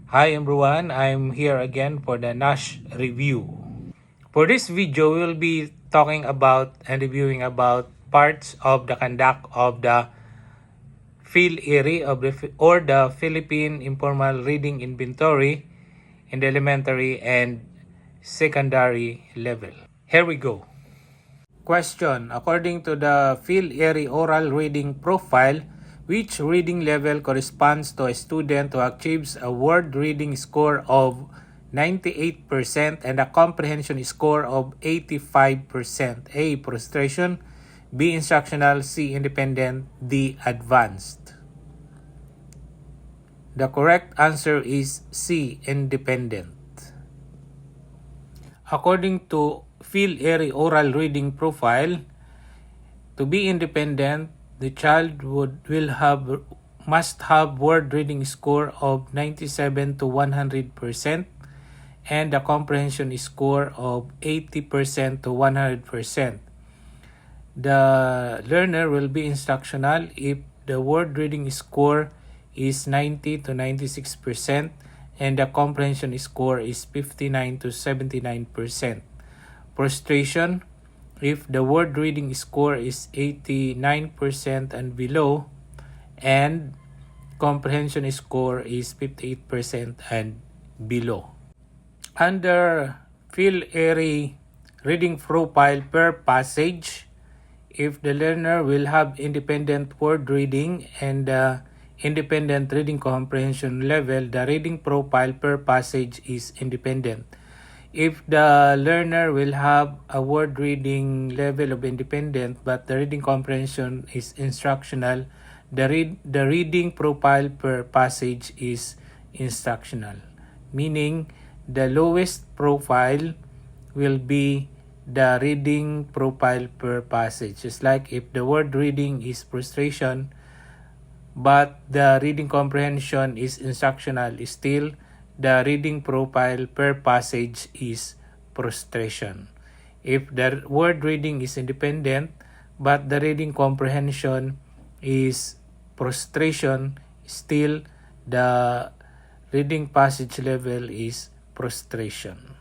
Hi everyone, I'm here again for the NASH review. For this video, we'll be talking about and reviewing about parts of the conduct of the PhilERI or the Philippine Informal Reading Inventory in the elementary and secondary level. Here we go. Question: according to the PhilERI oral reading profile, which reading level corresponds to a student who achieves a word reading score of 98% and a comprehension score of 85%? A. Prostration, B. Instructional, C. Independent, D. Advanced. The correct answer is C. Independent. According to PhilERI oral reading profile, to be independent, the child must have word reading score of 97 to 100% and a comprehension score of 80% to 100%. The learner will be instructional if the word reading score is 90 to 96% and the comprehension score is 59 to 79%. Prostration, if the word reading score is 89% and below and comprehension score is 58% and below. Under PhilERI reading profile per passage, if the learner will have independent word reading and independent reading comprehension level, the reading profile per passage is independent. If the learner will have a word reading level of independent but the reading comprehension is instructional, the reading profile per passage is instructional. Meaning, the lowest profile will be the reading profile per passage. Just like if the word reading is prostration but the reading comprehension is instructional, still the reading profile per passage is prostration. If the word reading is independent but the reading comprehension is prostration, still the reading passage level is prostration.